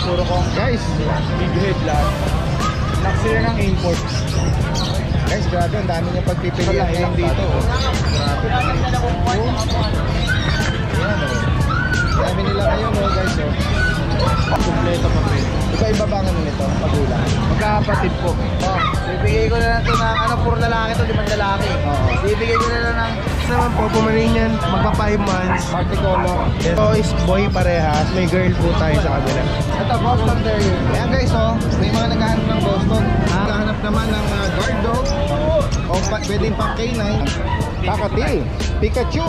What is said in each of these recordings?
puro kong Guys, big head lahat. Anak sila ng import. guys, grabe, ang dami niyang pagpipilian ngayon dito. Grabe. Ayan, dami nila ngayon, guys. Kompleto pa rin. Iba-iba ba ang nito? Pagulang? Magkakapatid po. Bibigay ko na lang ito ng puro lalaki to, 5 lalaki. Bibigay ko na lang ng naman po, Pomeranian, magpa 5 months. Multicolor. Ito is boy parehas, may girl po tayo sa kabila. Ito, Boston Terrier. Ayan guys, may mga naghahanap ng Boston. Naghahanap naman ng guard dog. O pwedeng pang K9. Kakati, Pikachu.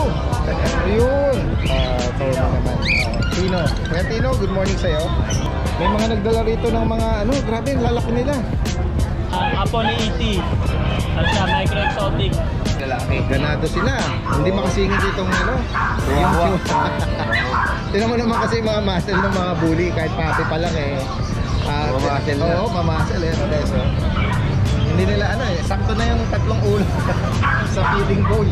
Ayun. Ito naman. Tino. Kaya Tino, good morning sa'yo. May mga nagdala rito ng mga grabe, ang lalaki nila. Apo ni E.T. At siya, micro exotic. Ganado sila. Hindi makasingit itong yung Tinan mo naman kasi mga muscle ng mga bully. Kahit papi pa lang mamuscle na. Oo, mamuscle So, hindi nila sakto na yung 3 ulo sa feeding bowl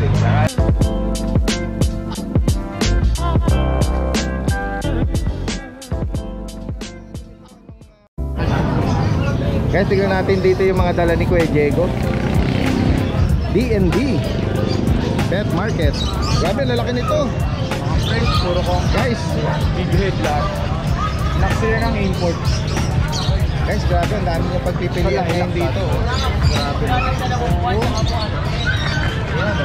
Guys, tignan natin dito yung mga dala ni Kuya Diego. D&D Pet Market. Grabe, lalaki nito. Mga friends, puro kong Guys, big head lahat. Anak sila ng import. guys, grabe, ang dami niyang pagpipilian ngayon dito. Grabe. Ayan,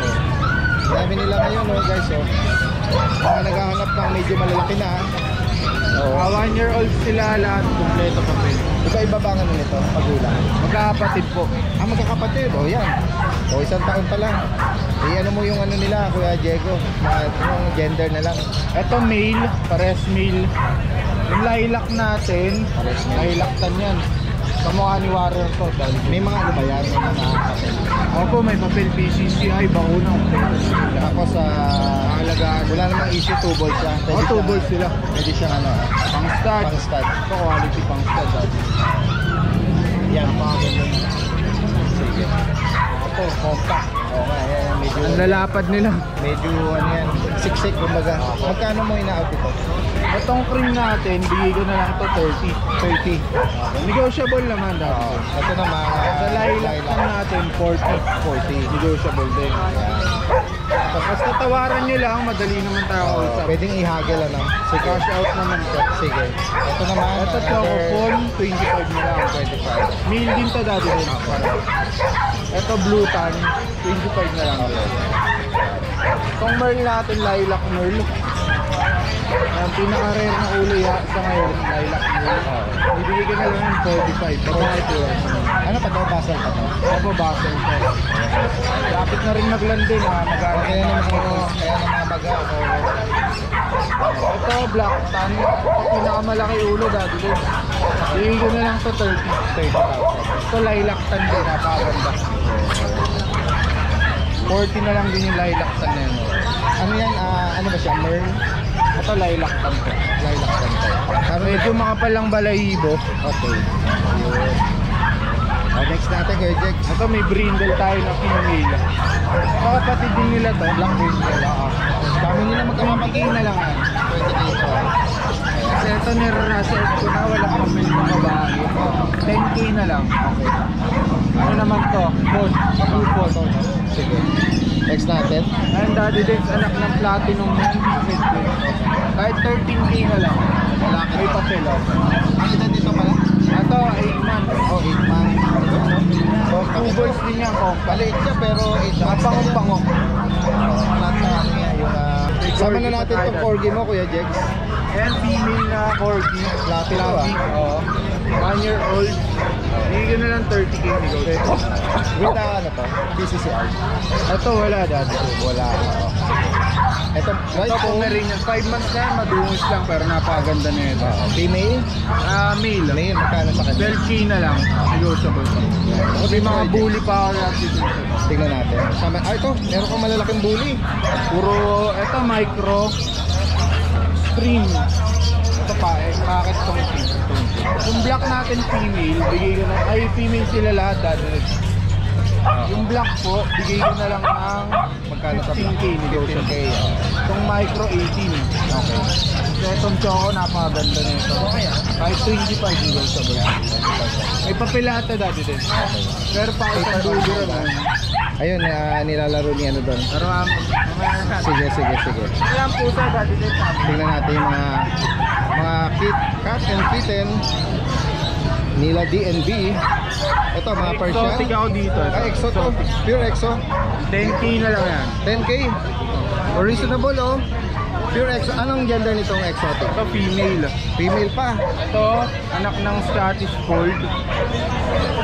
dami nila ngayon, guys. Mga naghahanap ng medyo malalaki na. 1 year old sila lahat. Kompleto pa rin. Iba-iba ba ang nito? Pagulang? Magkakapatid po. Magkakapatid. Yan. 1 taon pa lang. Ano mo yung nila, Kuya Diego? Yung gender na lang. Ito male, pares male. Yung lilac natin, lilac tan yan. Kamukha ni Warrior to. May mga ba yan? May mga papel. Opo, may papel PCCI, bakuna. Tapos alagaan. Wala namang issue, 2 balls siya. 2 balls sila. Pwede siyang Pang stud. pang stud. Ito quality pang stud. Yan, pakaganda. Sige. Ito, compact. Yan, medyo Ang lalapad nila. medyo yan, siksik kumbaga. Magkano mo ina-out ito? Itong cream natin, bigay ko na lang to 30. 30. Negotiable naman daw. Ito naman, Sa lilac natin, 40. Negotiable din. Tapos tatawaran nyo lang, madali naman tayo usap. pwedeng ihagel Si cash out naman to. Sige. Ito naman, Ito choco phone, 25 na lang. 25. Meal din to dati din. Ito blue tan, 25 na lang. Itong merl natin, lilac merl. Ang pinaka-rare na ulo sa ngayon, lilac merl. Ibigay ko na lang yung 45. Pero ito yun. Ano pa daw, basal pa to? Opo, basel to. Lapit na rin naglandin ha. Kaya naman maga. Ito, black tan. Pinakamalaki ulo dati din. Ibigay ko na lang to 30. 30,000. Ito lilac tan din, napakaganda. 40 na lang din yung lilac tan na yun. Ano yan? Ano ba siya? Merl? Ito lilac tan to. Lilac tan to. Medyo makapal lang balahibo. Okay. Yun. Next natin, Kuya Jex. Ito may brindle tayo na female. Kapatid din nila to. Black brindle. Dami nila Magkakapagay na lang yan. Pwede dito. Kasi ito nire-reserve ko na walang pamil ng babae. 10k na lang. Okay. Ano naman to? Pod. Pod. Sige. Next natin. Ayun, daddy din anak ng platinum na kahit 13k na lang. Malaki. May papel oh. Ang edad dito pala? Ito, 8 months. 8 months. Two balls din yan, compact. Maliit siya pero 8 months. Mapangong-pangong. Flat na yung sama na natin itong corgi mo, Kuya Jex. Ayan, female na corgi. Fluffy to, Oo. 1 year old. Bigyan na lang 30k negotiable. With ano to? PCCR. Ito wala dati. Wala. Ito, Ito Pomeranian. 5 months na yan, madungis lang pero napakaganda na ito. female? Male. Male, magkano sa kanya? 12k na lang. Negotiable pa. May mga bully pa ako natin dito. Tingnan natin. Ito, meron kang malalaking bully. Puro, ito micro. Stream. Ito pa, bakit itong stream? Yung black natin female, bigay ko na, ay female sila lahat dati. Yung black po, bigay ko na lang ng Magkano sa black? 15k negotiable. 15K. Itong micro 18. Okay. Kasi itong choco, napakaganda na ito. Okay ah. Kahit 25 negotiable. May papilata dati din. Pero pa ito ang dulo ron. Ayun, nilalaro niya ano doon. Pero mamaya Sige. Ilang pusa dati din. Tingnan natin yung mga cat and kitten nila DNB. Ito mga Persian. Exotic ako dito. Exo to. Pure Exo. 10k na lang yan. 10k. Reasonable oh. Pure Exo. Anong gender nitong exotic? Ito female. Female pa. Ito, anak ng Scottish Fold.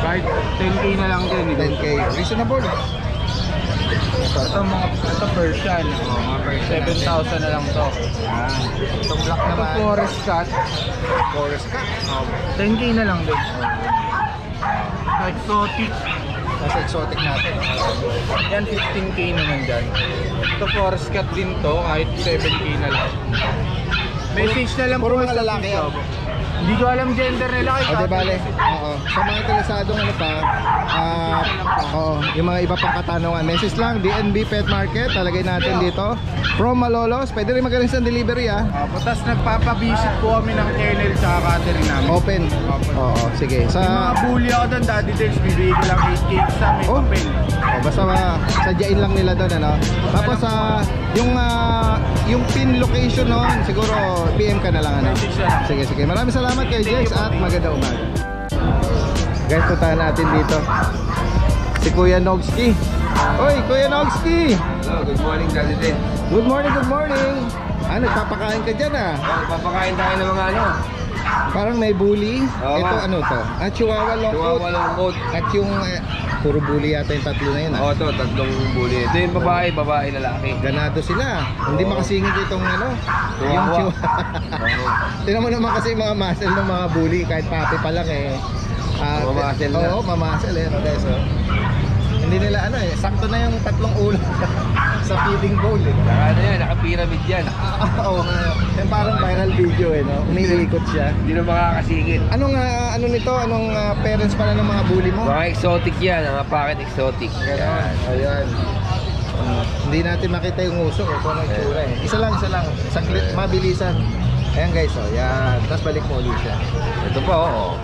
Kahit 10k na lang din. 10k. Reasonable. Ito Persian. Mga Persian. 7,000 na lang to. Itong black Ito naman. Forest Cat. Forest cat. 10k na lang din. Exotic. Nasa exotic natin. Yan 15k naman dyan. Ito Forest Cat din to. Kahit 7k na lang. Message na lang Puro po mga sa lalaki yan. Facebook. Hindi ko alam gender nila. O di bale. Oo. Sa mga interesadong ano pa, yung mga iba pang katanungan, message lang DNB Pet Market, talagay natin dito. From Malolos, pwede rin magaling sa delivery Tapos nagpapabisit po kami ng kennel sa catering namin. Open. Oo, sige. Yung mga bully ako doon, Daddy Dales, bibigay ko lang 8 cakes sa may papel. Basta sadyain lang nila doon ano. Tapos yung pin location noon, siguro PM ka na lang ano. Sige. Maraming salamat kay Jace at magandang umaga. Guys, puntahan natin dito si Kuya Nogski. Oy, Kuya Nogski! Hello, good morning Daddy Dales. Good morning. Nagpapakain ka dyan Papakain tayo ng mga ano. Parang may bully. Oo. Ito ano to? Chihuahua long coat. Chihuahua long coat. At yung puro bully yata yung tatlo na yun Oo, ito, tatlong bully. Ito yung babae, lalaki. Ganado sila. Hindi makasingit itong ano. Yung Chihuahua. chihuahua. Tingnan mo naman kasi yung mga muscle ng mga bully. Kahit papi pa lang Mamamuscle na. Oo, mamamuscle guys. Hindi nila sakto na yung tatlong ulo sa feeding bowl Saka ano yan, naka-pyramid yan. Oo. Yung parang viral video no? Umiikot siya. Hindi na makakasingit. Anong parents pala ng mga bully mo? Mga exotic yan, mga packet exotic. Yan. Ayan. Hindi natin makita yung uso kung anong itsura Isa lang. Saglit, mabilisan. Ayan guys, yan. Tapos balik mo ulit siya. Ito pa, oo.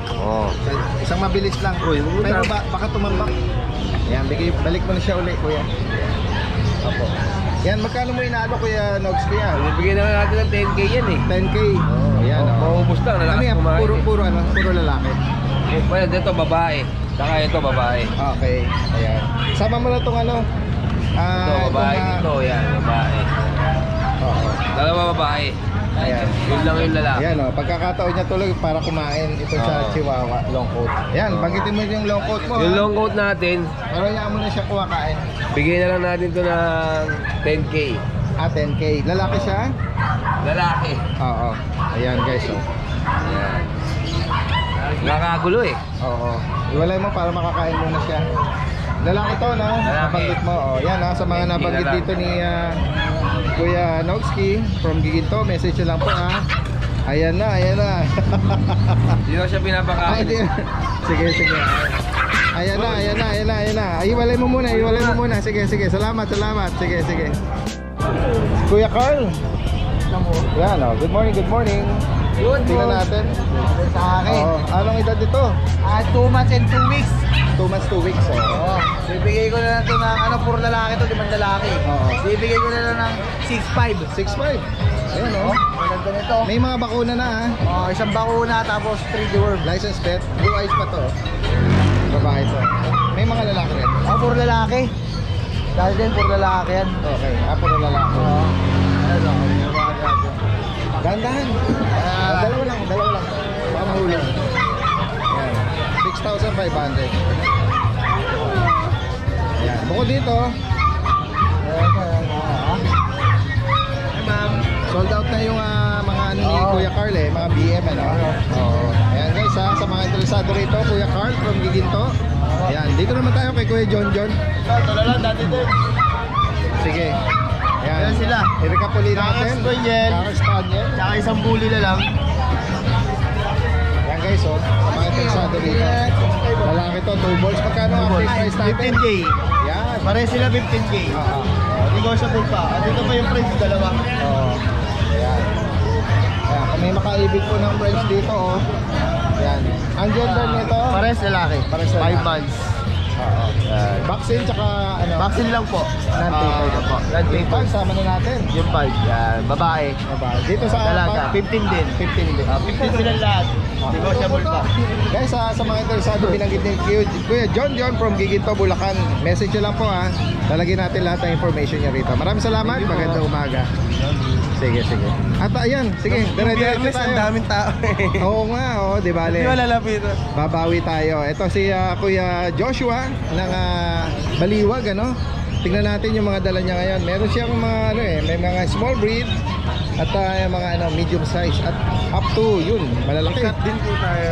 Isang mabilis lang. Pero baka tumambak. Ayan, balik mo na siya ulit, kuya. Opo. Yan, magkano mo inaalo, Kuya Nogski yan? Bibigyan naman natin ng 10k yan 10k. Ayan, Maubos lang, Ano yan? kumain. Puro lalaki. Well, dito babae. Saka ito babae. Okay, ayan. Sama mo na itong Ito babae dito, yan, babae. Oo. Dalawa babae. Ayan. Yun lang yung lalaki. Ayan pagkakataon niya tuloy para kumain ito sa Chihuahua long coat. Ayan, banggitin mo yung long coat mo. Yung long coat natin, Pero hayaan mo na siya kumakain. bigyan na lang natin to ng 10k. 10k. Lalaki siya? Lalaki. Oo. Ayan guys, Ayan. Nakakagulo Oo. Iwalay mo para makakain muna siya. Lalaki to, no? Lalaki. Nabanggit mo. Yan sa mga nabanggit dito ni Kuya Nogski from Giginto. Message nyo lang po Ayan na. Hindi na siya pinapakain. Sige. Ayan na. Iwalay mo muna. Sige. Salamat. Sige. Kuya Carl. Yan, good morning. Tingnan natin. Sa akin. Anong edad dito? 2 months and 2 weeks. 2 months, 2 weeks. Bibigay ko na lang ito ng puro lalaki to, 5 lalaki. Oo. Bibigay ko na lang ng 6'5". 6'5". Ayan Maganda nito. May mga bakuna na Isang bakuna tapos 3 deworm. License pet. Blue eyes pa to. Babae to. May mga lalaki rin. Puro lalaki. Dahil din puro lalaki yan. Okay. Puro lalaki. Dahan-dahan. Dalawa lang. Baka mahulog. Ayan. 6,500. Ayan. Bukod dito. Sold out na yung mga ni Kuya Carl mga BM Ayan guys sa mga interesado rito, Kuya Carl from Giginto. Ayan, dito naman tayo kay Kuya John. Ito na lang dati din. Sige. Ayan sila. I-recapuli natin. Kakak Spaniel. Tsaka isang bully na lang. Ayan guys sa mga interesado rito. Lalaki to, 2 balls. Magkano ang price natin? 15k. Yan. Pare sila 15k. Negotiable pa. At ito pa yung price, dalawa. Ayan. Ayan. may makaibig po ng French dito, oh. Yan. Ang gender nito? Pares lalaki. Pares lalaki. 5 months. Oo. Vaccine tsaka ano? Vaccine lang po. Non-paper na po. Non-paper. Sama na natin. Yung 5. Yan. Babae. Dito sa Dalaga. 15 din. 15 din. 15 silang lahat. Negotiable pa. Guys, sa mga interesado, binanggit ni Kuya John from Giginto, Bulacan. Message nyo lang po ha. Lalagyan natin lahat ng information niya rito. Maraming salamat. Magandang umaga. Sige. At ayan, sige. Dire-diretso tayo. Ang daming tao eh. Oo nga, di bale. Hindi malalapit. Babawi tayo. Ito si Kuya Joshua ng Baliwag, ano? Tingnan natin yung mga dala niya ngayon. Meron siyang mga may mga small breed at mga medium size at up to yun, malalaki. Cut din po tayo.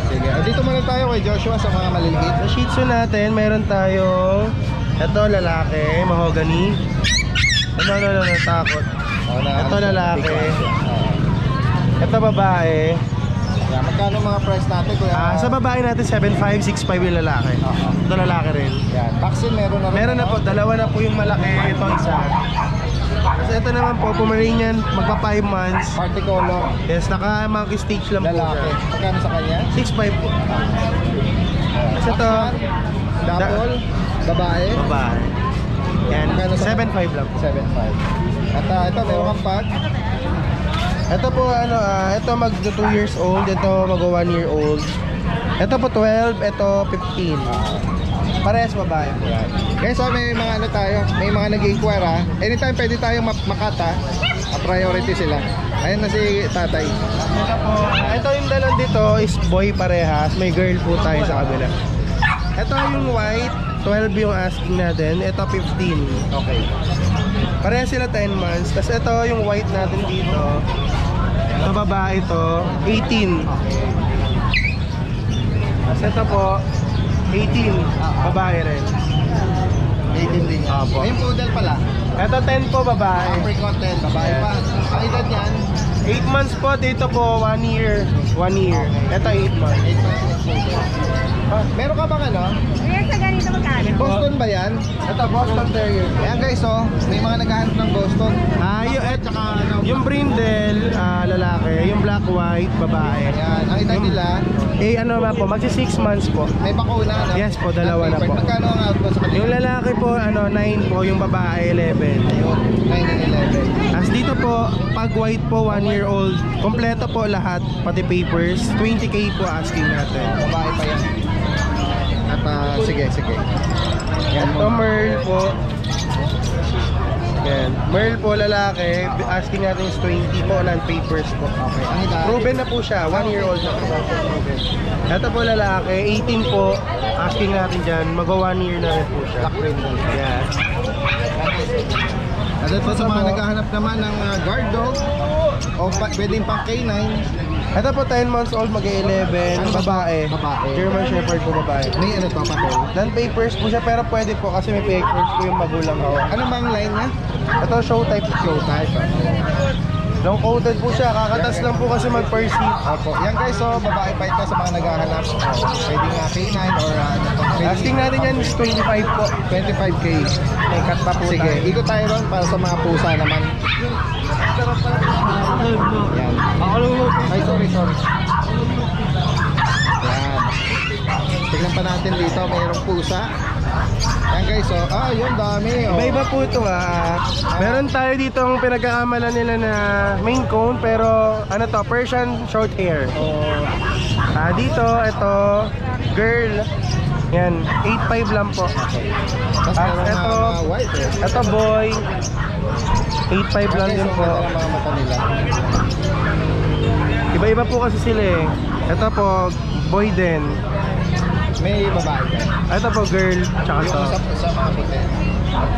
Sige. Dito muna tayo kay Joshua sa mga maliliit. Sa Shih Tzu natin, meron tayong ito lalaki, mahogany. No, takot. Ito lalaki. Ito babae. Yeah, magkano mga price natin, Kuya? Sa babae natin 7.5, 6.5 yung lalaki. Ito lalaki rin. Yan. Vaccine meron na rin. Meron na po, dalawa na po yung malaki, ito isa. Kasi ito naman po, Pomeranian, magpa 5 months. Party color. Yes, naka-monkey stage lang po Lalaki. siya. Magkano sa kanya? 6.5 po. Kasi ito, Double. Babae. babae. Yan, Magkano sa- 7.5 lang. 7.5. At ito, meron kang pag. Ito po ito mag 2 years old, ito mag 1 year old. Ito po 12, ito 15. Parehas babae po. Yan. Guys, may mga tayo, may mga nag-inquire ha. Anytime pwede tayong makata. Priority sila. Ayun na si tatay. Ito po, ito yung dalawang dito is boy parehas, may girl po tayo sa kabila. Ito yung white, 12 yung asking natin, ito 15. Okay. Parehas sila 10 months. Tapos ito yung white natin dito. Ito babae to, 18. Tapos ito po, 18. Babae rin. 18 din. Apo. Ayun poodle pala. Ito 10 po babae. Apricot 10. Babae pa. Ang edad yan, 8 months po, dito po 1 year. 1 year. Ito 8 months. 8 months ng poodle. Meron ka bang ano? Ayan sa ganito magkano? Boston ba yan? Ito Boston Terrier. Ayan guys, may mga naghahanap ng Boston. Yung brindle, lalaki. Yung black white, babae. Ayan, ang edad nila, Ano ba po, magsi 6 months po. may bakuna. Ano? Yes po, dalawa na po. Magkano ang output sa kanila? Yung lalaki po, 9 po, yung babae 11. Ayun, 9 and 11. As dito po, pag white po, 1 year old, kompleto po lahat, pati papers, 20k po asking natin. Babae pa yan. At sige. Yan Ito Merl po. Yan. Merl po lalaki, asking natin is 20 po, non-papers po. Okay, ang edad? Proven na po siya, 1 year old na po. Ito po lalaki, 18 po, asking natin dyan, mag-1 year na rin po siya. Black brindle. Yeah. At ito sa mga naghahanap naman ng guard dog o pwedeng pang K9. Ito po 10 months old, mag-11, babae. Babae. German Shepherd po babae. May ano to, patol. Non-papers po siya, pero pwede po kasi may papers po yung magulang ko. Ano bang line niya? Ito show type. Show type. Long coated po siya, kakatas lang po kasi mag-first seat. Opo. Yan guys, babae pa ito sa mga naghahanap. Pwedeng K9 or ano to. Asking natin yan is 25 po. 25k. May cut pa po Sige, tayo. ikot tayo ron para sa mga pusa naman. Yan. Ay, sorry. Yan. Tignan pa natin dito, mayroong pusa. Yan guys, yun dami. Iba-iba po ito Meron tayo dito ang pinagkakamalan nila na main cone, pero ano to, Persian short hair. Dito, ito, girl. Yan, 8.5 lang po. Tapos meron ito, mga white ito boy, 8.5 lang din po. Ang mga mata nila. Iba-iba po kasi sila eh. Ito po, boy din. May babae dyan. Ito po, girl, tsaka to. Yung sa mga puti.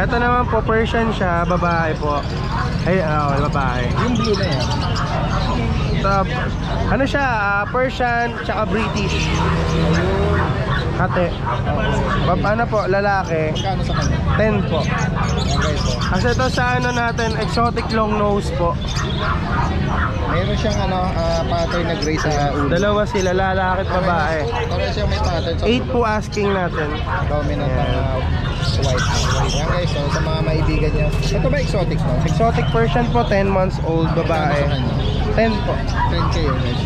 Ito naman po, Persian siya, babae po. Ay, babae. Yung blue na yan. Ito, ano siya, Persian, tsaka British. Hati. Ano po, lalaki. Magkano sa kanya? 10 po. Yan guys, Kasi ito sa ano natin, exotic long nose po. Meron siyang pattern na gray sa ulo. Dalawa sila, lalaki at babae. Meron siyang may pattern sa 8 po asking natin. dominant na white. Yan guys, so, sa mga maibigan nyo. Ito ba exotic no? Exotic Persian po, 10 months old, babae. 10 po. 10K yun guys.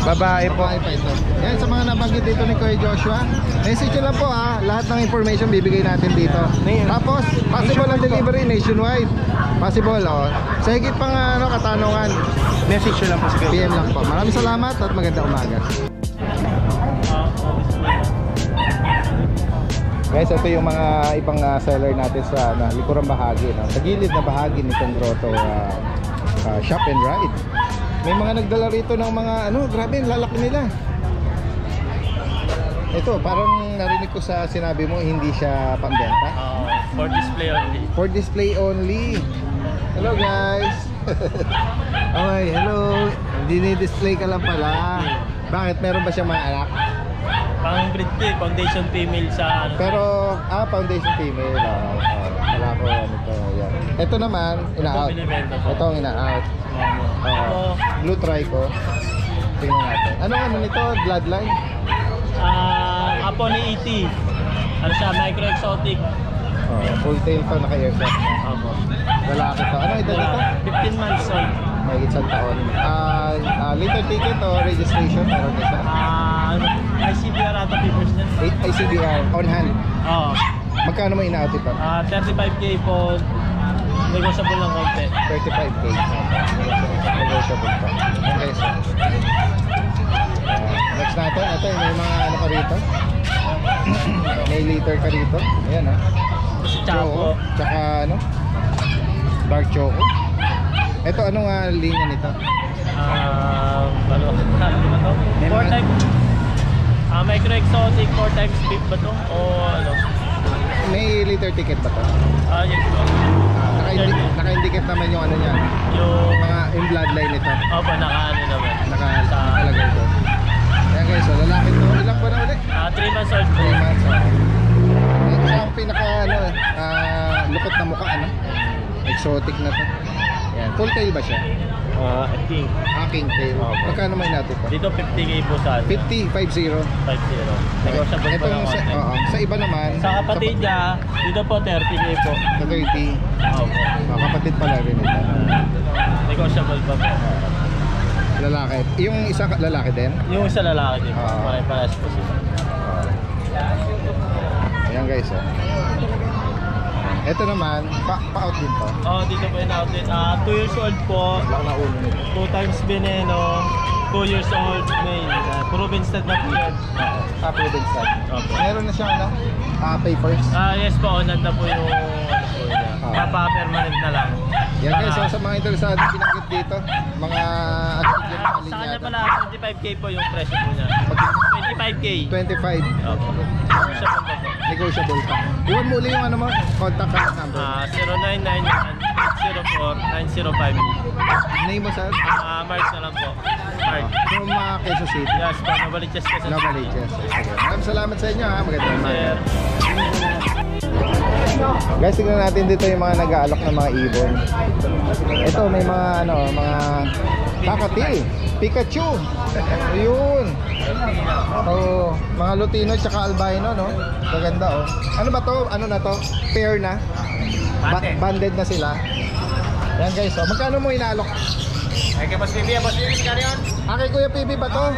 Babae po. Babae pa ito. Yan, sa mga nabanggit dito ni Kuya Joshua, message nyo lang po ha. Lahat ng information bibigay natin dito. Tapos, possible ang delivery nationwide. Possible, oh. Sa higit pang katanungan, Message nyo lang po sa PM lang po. Maraming salamat at magandang umaga. Guys, ito yung mga ibang seller natin sa likurang bahagi, no? Sa gilid na bahagi nitong grotto shop and ride. May mga nagdala rito ng mga grabe, ang lalaki nila. Ito, parang narinig ko sa sinabi mo, hindi siya pambenta. For display only. For display only. Hello guys. Okay, hello. Dini-display ka lang pala. Bakit? Meron ba siya mga anak? Pang breed ko eh, foundation female sa Pero, foundation female. Wala ko ito. Yan. Ito naman, ina-out. binibenta po. Ito ang ina-out. Blue trico. Tingnan natin. Ano nito? Bloodline? Apo ni E.T. Ano siya, micro exotic. Full tail to, naka-aircraft. Opo. Lalaki to. Ano ito dito? 15 months old. May isang taon. Later ticket o registration? Meron ka siya? ICBR ata papers niya. ICBR on hand. Oo. Magkano mo ina-out ito? 35K po. Negotiable ng konti. 35K. Negotiable pa. Okay, so. Next natin. Ito, may mga ka rito. May liter ka rito. Ayan Si Chapo. Tsaka dark choco. Ito, anong linya nito? Ano ba to? 4 times. Micro exotic, 4 times beef ba to? O ano? May liter ticket ba to? Yes po. Naka-indicate naman yung niya. Yung bloodline nito. Opo, naka-ano naman. Nakalagay doon. Ayan guys, so lalaki to. Ilang ba na ulit? 3 months old po. 3 months. Ito ang pinaka lukot na mukha, exotic na to. Ayan, full tail ba siya? I think. King tail. Magkano may natin to? Dito 50K po sa 50, 50. 50. Negotiable Ito pa yung lang konti. sa iba naman. Sa kapatid niya, dito po 30K po. Sa 30. Opo. Kapatid pala rin ito. Negotiable pa po. Lalaki. Yung isa lalaki din? Yung isa lalaki din po. Pare-pares po sila. Ayan guys, ito naman, pa-out din to. Dito po yung outlet. 2 years old po. Wala na ulo nito. 2 times veneno. 2 years old male. Proven stud na po yan. Proven stud. Opo. Meron na siyang papers. Yes po, onad na po yung po niya. Papa-permanent na lang. Yan guys, so sa mga interesado binanggit dito, mga astigyan na Sa kanya kalinyado. pala, 25K po yung presyo po niya. 25K. 25, Opo. Siya po po. negotiable pa. Iwan mo uli yung contact number. 0999-804-905. Name mo sir? Mark na lang po. Mark. From Quezon City. Yes po, Novaliches kasi. Novaliches. Maraming salamat sa inyo ha. Magandang umaga. Sir. Guys, tignan natin dito yung mga nag-aalok ng mga ibon. Ito, may mga mga kakatil, Pikachu. Ayun. Mga Lutino tsaka albino, no? Maganda, Ano ba to? Ano na to? Pair na? Banded na sila. Yan guys, magkano mo inaalok? Kay Boss Bibi, magkano yun? Kay Kuya PB ba to?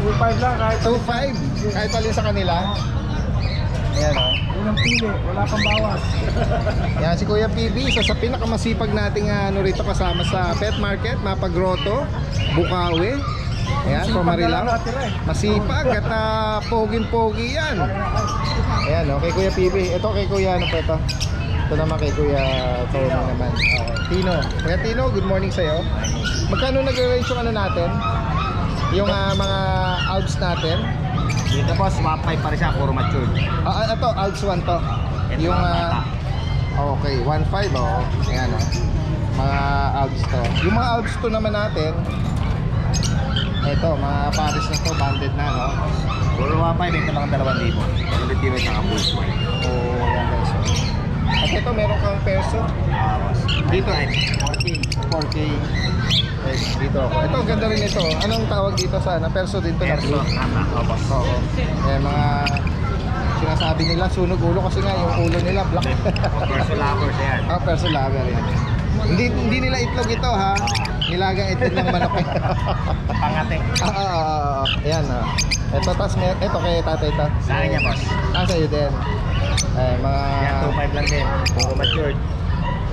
2.5 lang kahit 2.5. Kahit alin sa kanila. Ayan, unang pili, wala pang bawas. Yan si Kuya PB, isa sa pinakamasipag nating rito kasama sa pet market, Mapagroto, Bukawi. Ayan, Pamarilang. Masipag at poging-pogi yan. Ayan, kay Kuya PB. Ito kay Kuya, ano po ito? Ito naman kay Kuya Tony naman. Tino. Kuya Tino, good morning sa'yo. Magkano nag-range yung natin? Yung mga Alps natin? Dito po, swap 5 pa rin siya, puro matured. Ito, Alps 1 to. Yung okay, 1.5 Ayan mga Alps to. Yung mga Alps to naman natin, ito, mga Paris na to, banded na, Puro 1.5, ito lang 2,000. Ulit yun sa full swine. Ayan guys. At ito, meron kang perso. Dito ay 4K. Dito ako. Ito, ganda rin ito. Anong tawag dito sa perso din to? Perso, tama. Opo. Oo. Ayan, mga sinasabi nila sunog ulo kasi nga yung ulo nila black. Perso lovers yan. Perso lover yan. Hindi nila itlog ito ha. Nilagang itlog ng manok. Pangate. Ayan ito tas ito kay tatay ito. Sa akin niya, boss. Sa'yo din. Mga Yan, 2.5 lang din. Puro matured.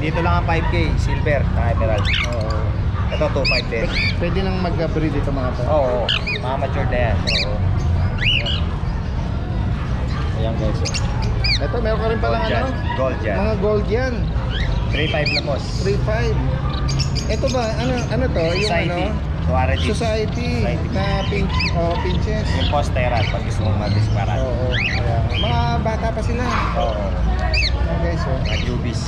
Dito lang ang 5K, silver, na emerald. Oo. Ito 2.5 din. Pwede nang mag-breed dito mga to. Oo, mga matured na yan. Oo. Ayan guys. Ito meron ka rin palang ano? Gold yan. Mga gold yan. 3.5 na, boss. 3.5. Ito ba ano to? Yung Society. ano? Society. Society na pinches. Yung posteran, pag gusto mong mag-disparan. Oo. Ayan. Mga bata pa sila. Oo. Ayan guys Mga jubies.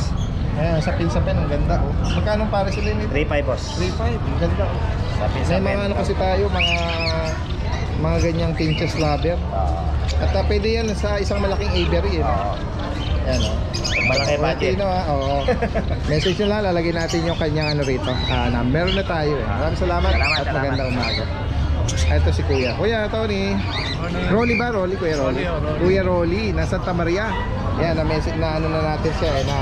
Ayan, sa pinsapen, ang ganda oh. Magkano para sila nito? 3.5, boss. 3.5, ang ganda oh. Sa May pinsapen. mga ano kasi tayo, mga ganyang pinches lover. At pwede yan sa isang malaking aviary eh. Oo. Ayan oh. Malaki budget. Latino, oo. Message nyo lang, lalagay natin yung kanyang ano rito. Number na tayo eh. Maraming salamat, at magandang umaga. Ito si Kuya. Kuya Tony. Rolly ba? Rolly, Kuya Rolly. Kuya Rolly, nasa Santa Maria. Yan, na-message na ano na natin siya eh, na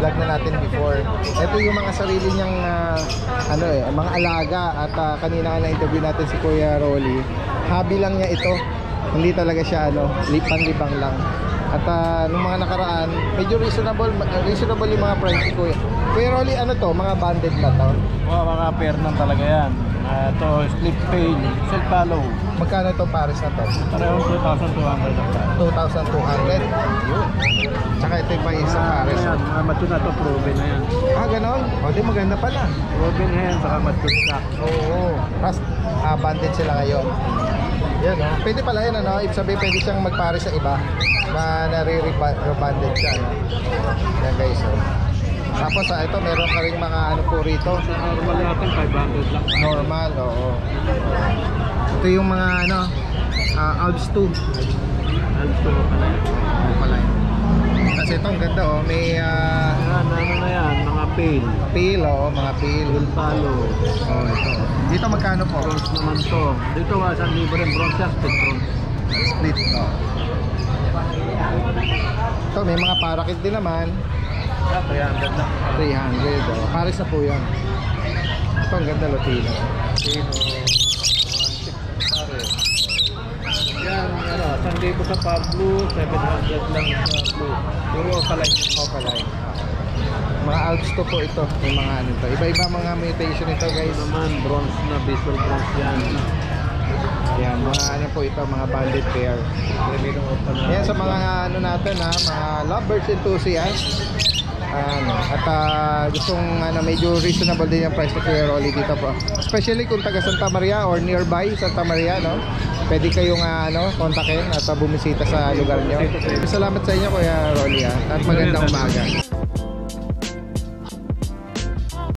vlog na natin before. Ito yung mga sarili niyang ano eh, mga alaga. At kanina na-interview natin si Kuya Rolly. Hobby lang niya ito. Hindi talaga siya ano, panlibang lang. At nung mga nakaraan, medyo reasonable yung mga price ni Kuya. Kuya Rolly, ano to? Mga banded na to? Mga pair na talaga yan. Ito, slip pain, silk follow. Magkano to pares na to? Parehong 2,200 ang price. 2,200. Yun. Tsaka ito yung isang pares. Ayan, mga mature na to, proven na yan. Ganon? O, di maganda pala. Proven na yan, saka mature ka. Oo. Tapos, banded sila ngayon. Yan, no? Pwede pala yan, ano? Ibig sabihin, pwede siyang magpares sa iba na nare-rebanded siya, no? Yan, guys, oh. Tapos, ito, meron ka rin mga ano po rito. Normal natin, 500 lang. Normal, oo. Ito yung mga, ano, Alps 2. Alps 2 pala yan. Ano pala yun? Kasi ito, ang ganda, oh. May, Ayan, ano na yan, mga pail. peel, oh. Mga peel. Silk follow. Oh, ito. Dito, magkano po? Bronze naman to. Dito, 1,000 rin bronze yan, split bronze. Split, oh. Ito, may mga parakit din naman. 300 lang. 300, oh. Paris na po yan. Ito, ang ganda, Lotino. Yan, ano, 1,000 sa Pablo, 700 lang sa Blue. Puro opaline. Opaline. Mga Alps to po ito. May mga ano to. Iba-iba mga mutation ito, guys. Ito naman, bronze na, visual bronze yan. Ayan, mga ano po ito, mga banded pair. Ayan, sa mga ano natin ha, mga lovebirds enthusiasts. Ano, at gustong ano, medyo reasonable din yung price ni Kuya Rolly dito po. Especially kung taga Santa Maria or nearby Santa Maria, no? Pwede kayong ano, kontakin at bumisita sa lugar nyo. Salamat sa inyo, Kuya Rolly, ha? At magandang umaga.